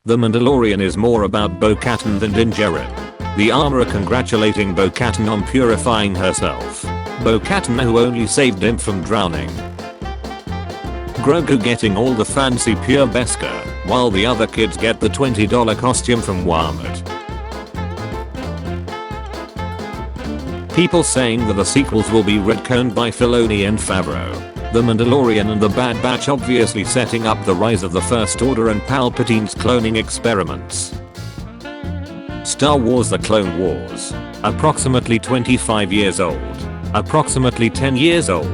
The Mandalorian is more about Bo-Katan than Din Djarin. The armorer congratulating Bo-Katan on purifying herself. Bo-Katan who only saved him from drowning. Grogu getting all the fancy pure Beskar, while the other kids get the $20 costume from Walmart. People saying that the sequels will be retconned by Filoni and Favreau. The Mandalorian and the Bad Batch obviously setting up the rise of the First Order and Palpatine's cloning experiments. Star Wars: The Clone Wars. Approximately 25 years old. Approximately 10 years old.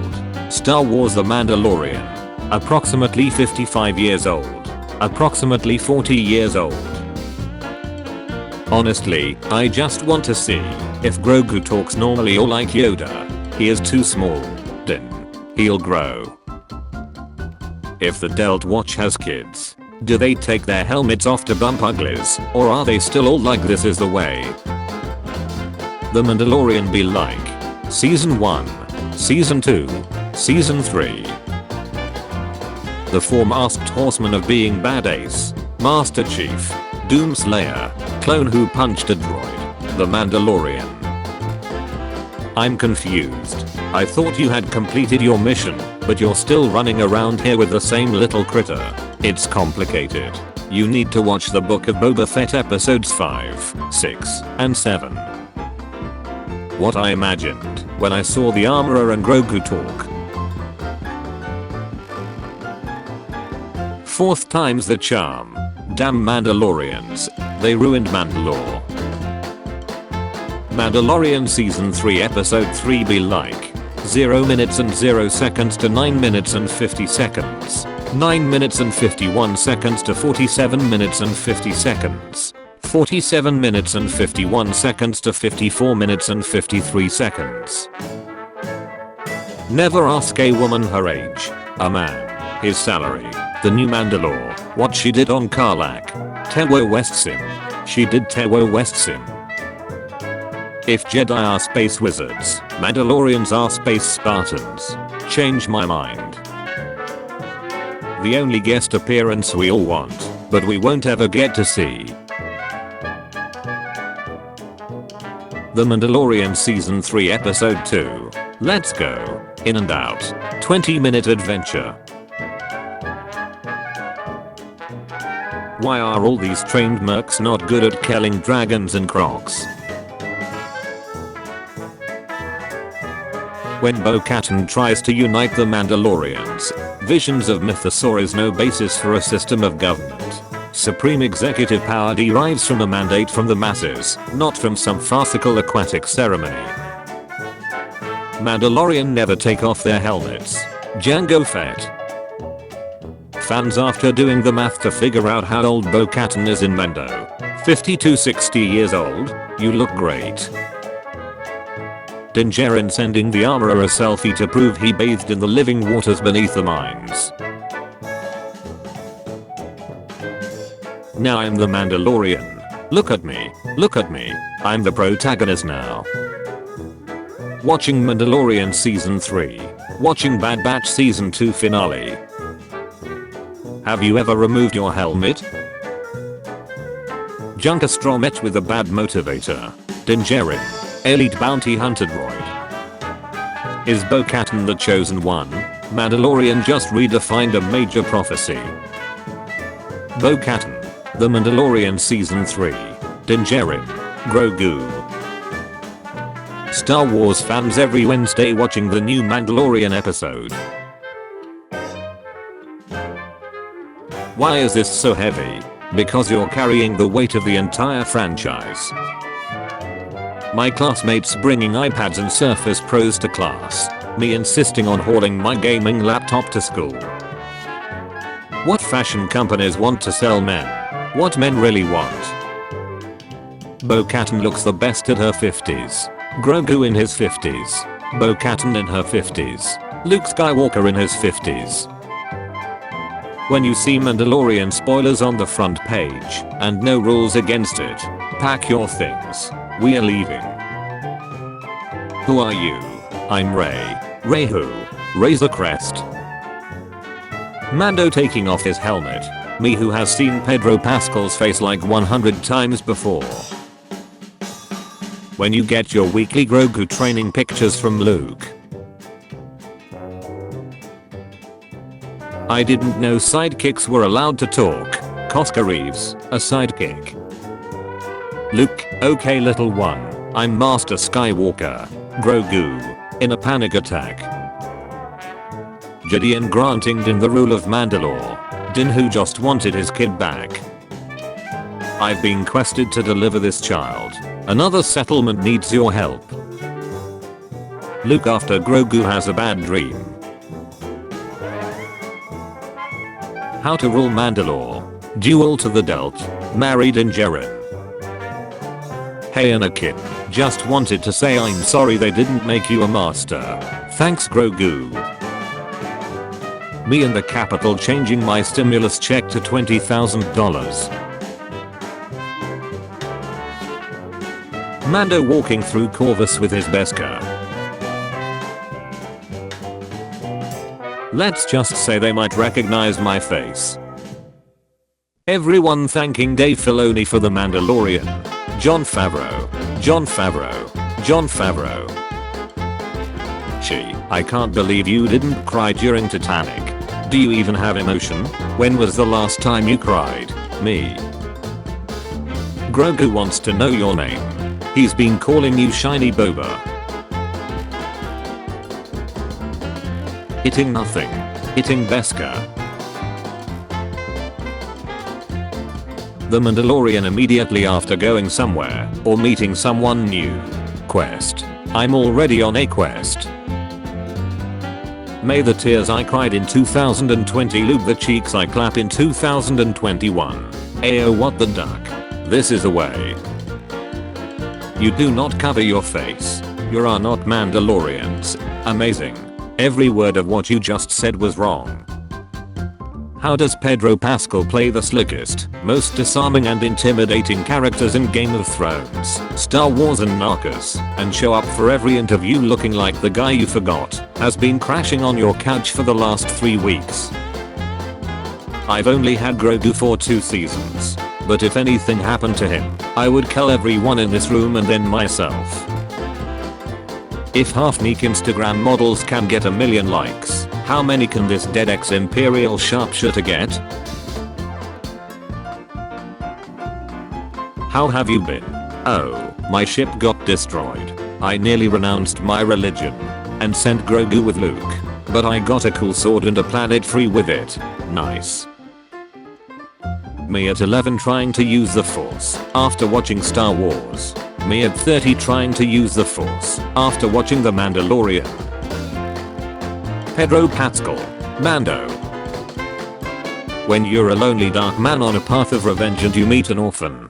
Star Wars: The Mandalorian. Approximately 55 years old. Approximately 40 years old. Honestly, I just want to see if Grogu talks normally or like Yoda. He is too small. Din. He'll grow. If the Delt Watch has kids, do they take their helmets off to bump uglies, or are they still all like this is the way? The Mandalorian be like. Season 1. Season 2. Season 3. The four masked horsemen of being badass. Master Chief. Doomslayer. Clone who punched a droid. The Mandalorian. I'm confused. I thought you had completed your mission, but you're still running around here with the same little critter. It's complicated. You need to watch the Book of Boba Fett episodes 5, 6, and 7. What I imagined when I saw the armorer and Grogu talk. Fourth time's the charm. Damn Mandalorians. They ruined Mandalore. Mandalorian Season 3 Episode 3 be like 0 minutes and 0 seconds to 9 minutes and 50 seconds. 9 minutes and 51 seconds to 47 minutes and 50 seconds. 47 minutes and 51 seconds to 54 minutes and 53 seconds. Never ask a woman her age, a man, his salary, the new Mandalore, what she did on Karlak. Tewo West Sim. She did Tewo West Sim. If Jedi are space wizards, Mandalorians are space Spartans. Change my mind. The only guest appearance we all want, but we won't ever get to see. The Mandalorian Season 3 Episode 2. Let's go. In and out. 20-minute adventure. Why are all these trained mercs not good at killing dragons and crocs? When Bo-Katan tries to unite the Mandalorians, visions of Mythosaur is no basis for a system of government. Supreme executive power derives from a mandate from the masses, not from some farcical aquatic ceremony. Mandalorian never take off their helmets. Jango Fett. Fans after doing the math to figure out how old Bo-Katan is in Mando. 50 to 60 years old, you look great. Din Djarin sending the armorer a selfie to prove he bathed in the living waters beneath the mines. Now I'm the Mandalorian. Look at me, look at me, I'm the protagonist now. Watching Mandalorian Season 3. Watching Bad Batch Season 2 finale. Have you ever removed your helmet? Junker Straw met with a bad motivator. Din Djarin. Elite bounty hunter droid. Is Bo-Katan the chosen one? Mandalorian just redefined a major prophecy. Bo-Katan. The Mandalorian Season 3. Din Djarin. Grogu. Star Wars fans every Wednesday watching the new Mandalorian episode. Why is this so heavy? Because you're carrying the weight of the entire franchise. My classmates bringing iPads and Surface Pros to class. Me insisting on hauling my gaming laptop to school. What fashion companies want to sell men? What men really want? Bo-Katan looks the best at her 50s. Grogu in his 50s. Bo-Katan in her 50s. Luke Skywalker in his 50s. When you see Mandalorian spoilers on the front page, and no rules against it, pack your things. We are leaving. Who are you? I'm Rey. Rey who? Razor Crest. Mando taking off his helmet. Me who has seen Pedro Pascal's face like 100 times before. When you get your weekly Grogu training pictures from Luke. I didn't know sidekicks were allowed to talk. Cosca Reeves, a sidekick. Luke, okay little one, I'm Master Skywalker. Grogu, in a panic attack. Gideon granting Din the rule of Mandalore. Din who just wanted his kid back. I've been quested to deliver this child. Another settlement needs your help. Luke after Grogu has a bad dream. How to rule Mandalore. Duel to the Delt. Married in Jaren. Hey Anakin, just wanted to say I'm sorry they didn't make you a master. Thanks Grogu. Me in the Capitol changing my stimulus check to $20,000. Mando walking through Corvus with his Beskar. Let's just say they might recognize my face. Everyone thanking Dave Filoni for The Mandalorian. Jon Favreau. Jon Favreau. Jon Favreau. Gee, I can't believe you didn't cry during Titanic. Do you even have emotion? When was the last time you cried? Me. Grogu wants to know your name. He's been calling you Shiny Boba. Hitting nothing. Hitting Beskar. The Mandalorian immediately after going somewhere or meeting someone new. Quest. I'm already on a quest. May the tears I cried in 2020 lube the cheeks I clap in 2021. Ayo what the duck. This is a way. You do not cover your face. You are not Mandalorians. Amazing. Every word of what you just said was wrong. How does Pedro Pascal play the slickest, most disarming and intimidating characters in Game of Thrones, Star Wars and Narcos, and show up for every interview looking like the guy you forgot has been crashing on your couch for the last 3 weeks? I've only had Grogu for 2 seasons, but if anything happened to him, I would kill everyone in this room and then myself. If half-meek Instagram models can get 1 million likes, how many can this dead ex-Imperial sharpshooter get? How have you been? Oh, my ship got destroyed. I nearly renounced my religion and sent Grogu with Luke, but I got a cool sword and a planet free with it. Nice. Me at 11 trying to use the Force after watching Star Wars. Me at 30 trying to use the Force after watching The Mandalorian. Pedro Pascal. Mando. When you're a lonely dark man on a path of revenge and you meet an orphan.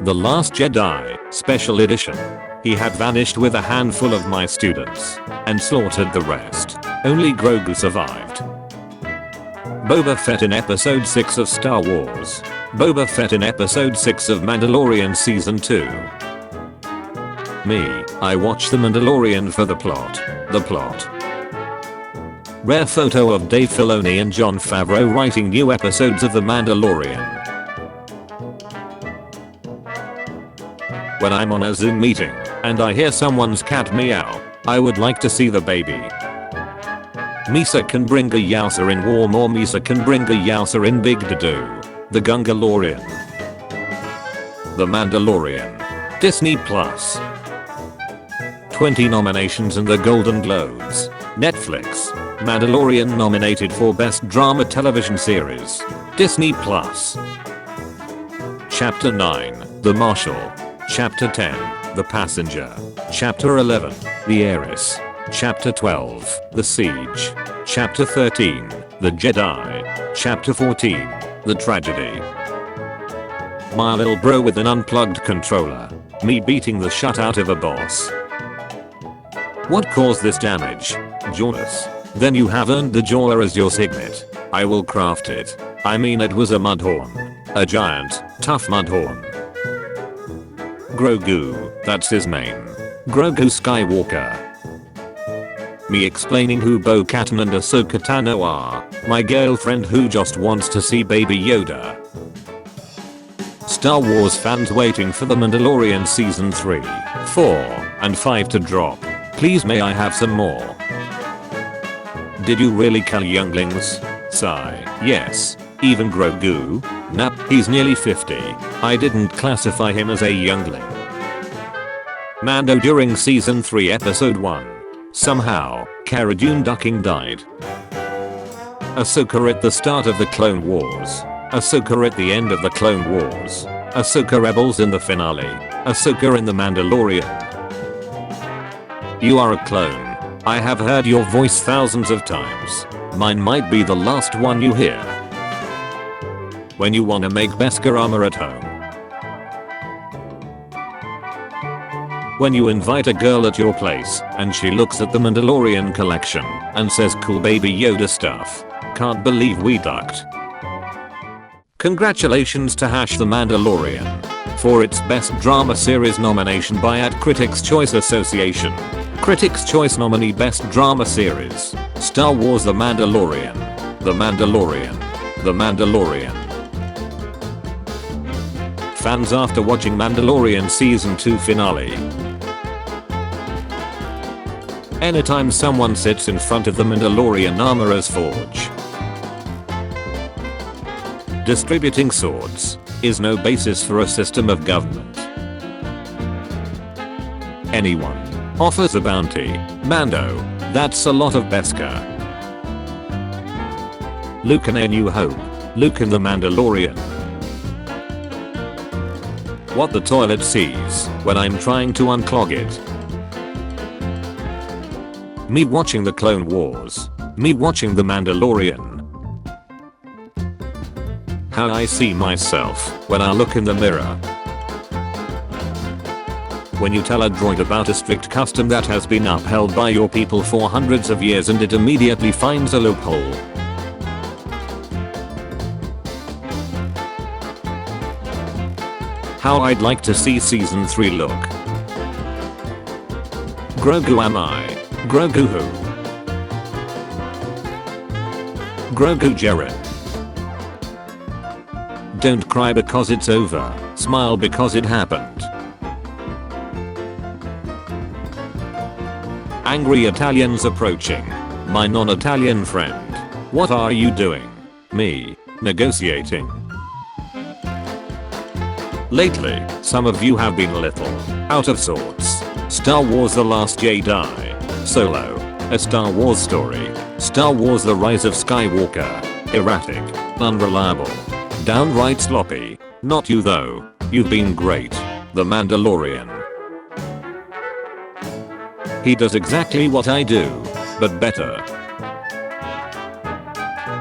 The Last Jedi, Special Edition. He had vanished with a handful of my students and slaughtered the rest. Only Grogu survived. Boba Fett in Episode 6 of Star Wars. Boba Fett in Episode 6 of Mandalorian Season 2. Me, I watch The Mandalorian for the plot. The plot. Rare photo of Dave Filoni and Jon Favreau writing new episodes of The Mandalorian. When I'm on a Zoom meeting and I hear someone's cat meow, I would like to see the baby. Misa can bring a Yowser in warm or Misa can bring a Yowser in big to-do. The Gungalorian. The Mandalorian. Disney Plus. 20 nominations in the Golden Globes. Netflix. Mandalorian nominated for Best Drama Television Series. Disney Plus. Chapter 9. The Marshal. Chapter 10. The Passenger. Chapter 11. The Heiress. Chapter 12. The Siege. Chapter 13. The Jedi. Chapter 14. The Tragedy. My little bro with an unplugged controller. Me beating the shut out of a boss. What caused this damage? Jaws. Then you have earned the Jaw as your signet. I will craft it. I mean it was a mudhorn. A giant, tough mudhorn. Grogu, that's his name. Grogu Skywalker. Me explaining who Bo-Katan and Ahsoka Tano are. My girlfriend who just wants to see Baby Yoda. Star Wars fans waiting for The Mandalorian Season 3, 4, and 5 to drop. Please may I have some more. Did you really kill younglings? Sigh. Yes. Even Grogu? Nah, he's nearly 50. I didn't classify him as a youngling. Mando during Season 3 Episode 1. Somehow, Cara Dune ducking died. Ahsoka at the start of the Clone Wars. Ahsoka at the end of the Clone Wars. Ahsoka Rebels in the finale. Ahsoka in The Mandalorian. You are a clone. I have heard your voice thousands of times. Mine might be the last one you hear. When you wanna make Beskar armor at home. When you invite a girl at your place and she looks at the Mandalorian collection and says cool Baby Yoda stuff. Can't believe we ducked. Congratulations to The Mandalorian for its Best Drama Series nomination by Critics' Choice Association. Critics' Choice nominee Best Drama Series. Star Wars The Mandalorian. The Mandalorian. The Mandalorian. Fans after watching Mandalorian Season 2 finale. Anytime someone sits in front of the Mandalorian armorer's forge, distributing swords is no basis for a system of government. Anyone offers a bounty, Mando, that's a lot of Beskar. Luke in A New Hope, Luke in The Mandalorian. What the toilet sees when I'm trying to unclog it. Me watching the Clone Wars. Me watching The Mandalorian. How I see myself when I look in the mirror. When you tell a droid about a strict custom that has been upheld by your people for hundreds of years and it immediately finds a loophole. How I'd like to see Season 3 look. Grogu am I? Grogu who? Grogu Jaren. Don't cry because it's over, smile because it happened. Angry Italians approaching. My non-Italian friend. What are you doing? Me. Negotiating. Lately, some of you have been a little out of sorts. Star Wars The Last Jedi. Solo. A Star Wars story. Star Wars The Rise of Skywalker. Erratic. Unreliable. Downright sloppy. Not you though. You've been great. The Mandalorian. He does exactly what I do, but better.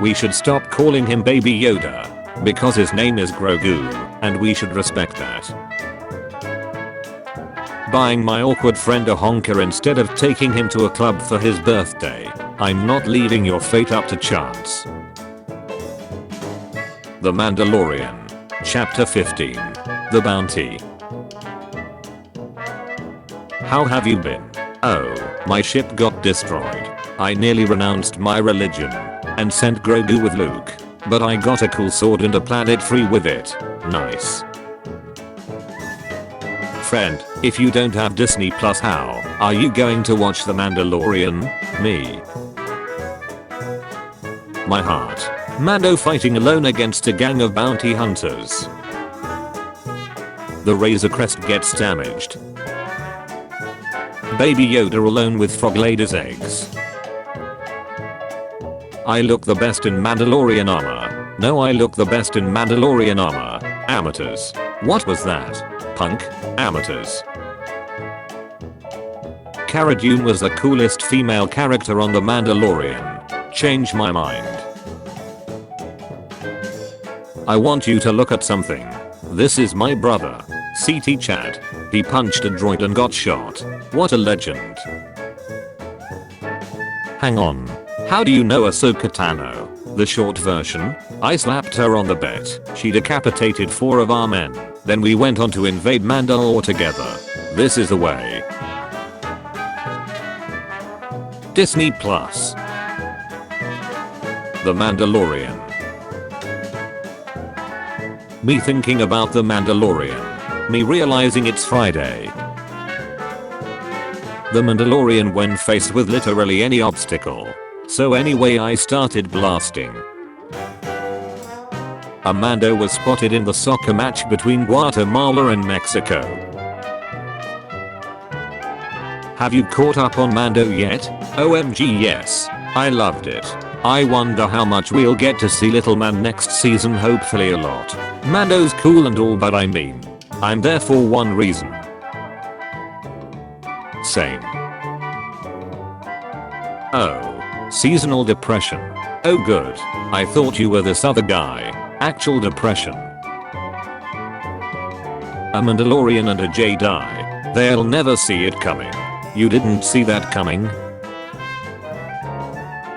We should stop calling him Baby Yoda, because his name is Grogu, and we should respect that. Buying my awkward friend a honker instead of taking him to a club for his birthday. I'm not leaving your fate up to chance. The Mandalorian. Chapter 15. The Bounty. How have you been? Oh, my ship got destroyed. I nearly renounced my religion and sent Grogu with Luke, but I got a cool sword and a planet free with it. Nice. Friend, if you don't have Disney Plus, how are you going to watch The Mandalorian? Me. My heart. Mando fighting alone against a gang of bounty hunters. The Razor Crest gets damaged. Baby Yoda alone with Frog Lady's eggs. I look the best in Mandalorian armor. No, I look the best in Mandalorian armor. Amateurs. What was that? Punk? Amateurs. Cara Dune was the coolest female character on The Mandalorian. Change my mind. I want you to look at something. This is my brother. CT Chad. He punched a droid and got shot. What a legend. Hang on. How do you know Ahsoka Tano? The short version? I slapped her on the bet. She decapitated 4 of our men. Then we went on to invade Mandalore together. This is the way. Disney Plus. The Mandalorian. Me thinking about The Mandalorian. Me realizing it's Friday. The Mandalorian when faced with literally any obstacle. So anyway I started blasting. A Mando was spotted in the soccer match between Guatemala and Mexico. Have you caught up on Mando yet? OMG yes. I loved it. I wonder how much we'll get to see little man next season, hopefully a lot. Mando's cool and all, but I mean, I'm there for one reason. Same. Oh, seasonal depression. Oh good. I thought you were this other guy. Actual depression. A Mandalorian and a Jedi. They'll never see it coming. You didn't see that coming?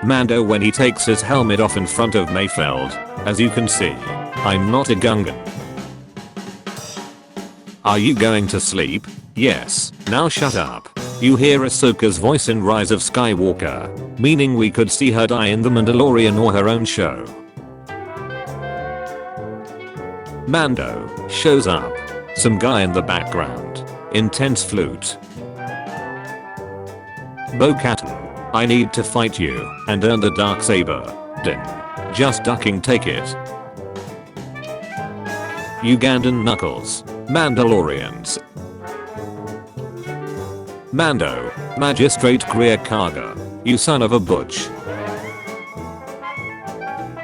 Mando when he takes his helmet off in front of Mayfeld. As you can see, I'm not a Gungan. Are you going to sleep? Yes, now shut up. You hear Ahsoka's voice in Rise of Skywalker, meaning we could see her die in The Mandalorian or her own show. Mando shows up. Some guy in the background. Intense flute. Bo-Katan. I need to fight you and earn the Darksaber. Din. Just ducking, take it. Ugandan Knuckles. Mandalorians. Mando. Magistrate Greer Karga. You son of a butch.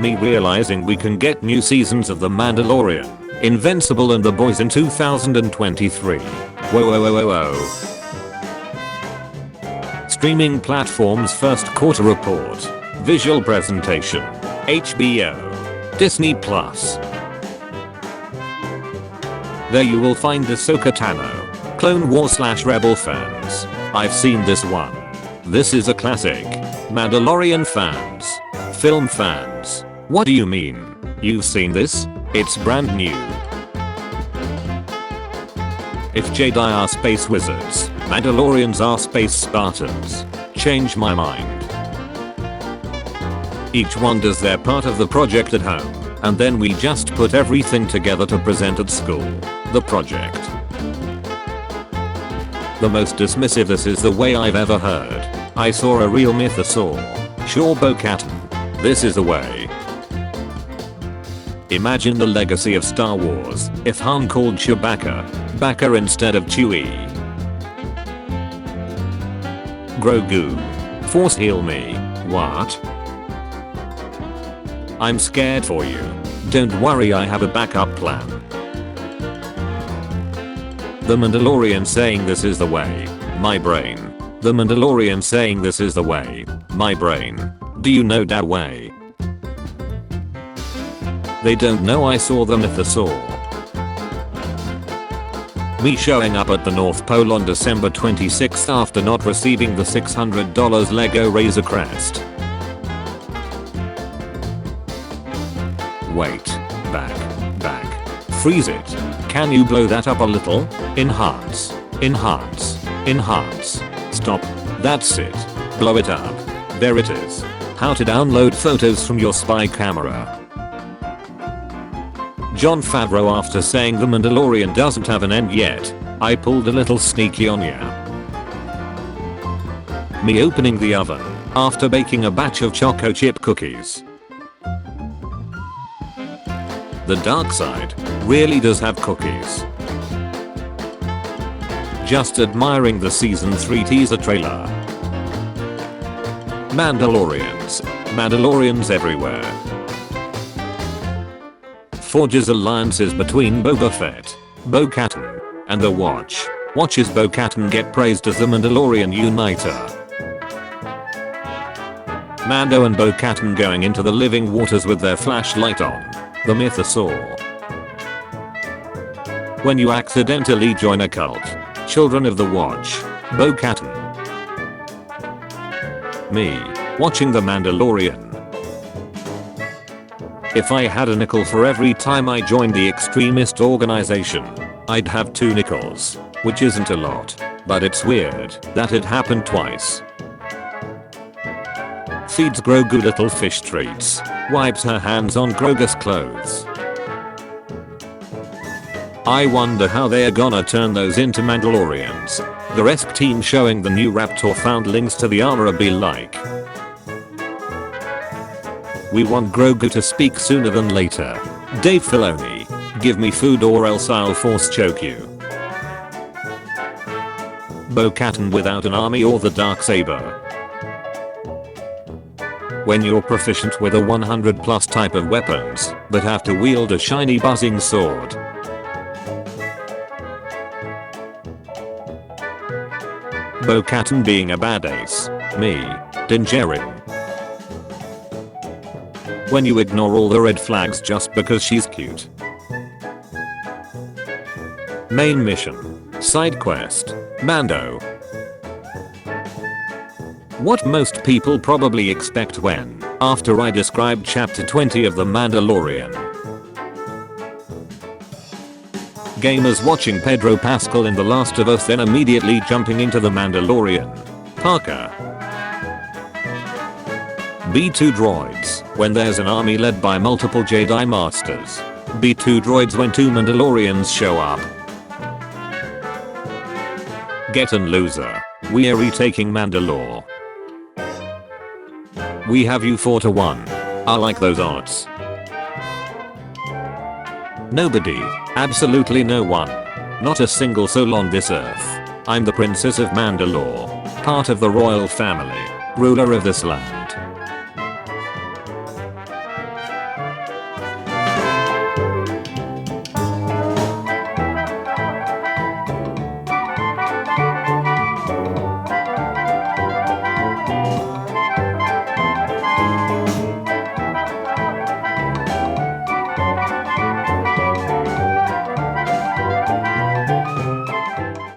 Me realizing we can get new seasons of The Mandalorian, Invincible and The Boys in 2023. Whoa whoa whoa whoa whoa. Streaming platforms first quarter report. Visual presentation. HBO. Disney Plus. There you will find Ahsoka Tano. Clone Wars / Rebel fans. I've seen this one. This is a classic. Mandalorian fans. Film fans. What do you mean? You've seen this? It's brand new. If Jedi are space wizards, Mandalorians are space Spartans. Change my mind. Each one does their part of the project at home, and then we just put everything together to present at school. The project. The most dismissive this is the way I've ever heard. I saw a real mythosaur. Sure Bo-Katan. This is the way. Imagine the legacy of Star Wars if Han called Chewbacca Bacca instead of Chewie. Grogu. Force heal me. What? I'm scared for you. Don't worry, I have a backup plan. The Mandalorian saying this is the way. My brain. The Mandalorian saying this is the way. My brain. Do you know that way? They don't know I saw the mythosaur. Me showing up at the North Pole on December 26th after not receiving the $600 Lego Razor Crest. Wait. Back. Freeze it. Can you blow that up a little? Enhance. Stop. That's it. Blow it up. There it is. How to download photos from your spy camera. Jon Favreau after saying The Mandalorian doesn't have an end yet, I pulled a little sneaky on ya. Me opening the oven after baking a batch of choco chip cookies. The dark side really does have cookies. Just admiring the season 3 teaser trailer. Mandalorians everywhere. Forges alliances between Boba Fett, Bo-Katan, and the Watch. Watches Bo-Katan get praised as the Mandalorian uniter. Mando and Bo-Katan going into the living waters with their flashlight on. The mythosaur. When you accidentally join a cult. Children of the Watch. Bo-Katan. Me. Watching The Mandalorian. If I had a nickel for every time I joined the extremist organization, I'd have 2 nickels, which isn't a lot, but it's weird that it happened twice. feeds Grogu little fish treats, wipes her hands on Grogu's clothes. I wonder how they're gonna turn those into Mandalorians. The rest team showing the new Raptor foundlings to the armorer be like. We want Grogu to speak sooner than later. Dave Filoni, give me food or else I'll force choke you. Bo-Katan without an army or the Darksaber. When you're proficient with a 100+ type of weapons, but have to wield a shiny buzzing sword. Bo-Katan being a badass. Me. Din Djarin. When you ignore all the red flags just because she's cute. Main mission. Side quest. Mando. What most people probably expect when, after I described chapter 20 of The Mandalorian. Gamers watching Pedro Pascal in The Last of Us then immediately jumping into The Mandalorian. Parker. B2 droids, when there's an army led by multiple Jedi Masters. B2 droids when 2 Mandalorians show up. Gettin' loser. We're retaking Mandalore. We have you 4-1. I like those odds. Nobody. Absolutely no one. Not a single soul on this earth. I'm the Princess of Mandalore. Part of the royal family. Ruler of this land.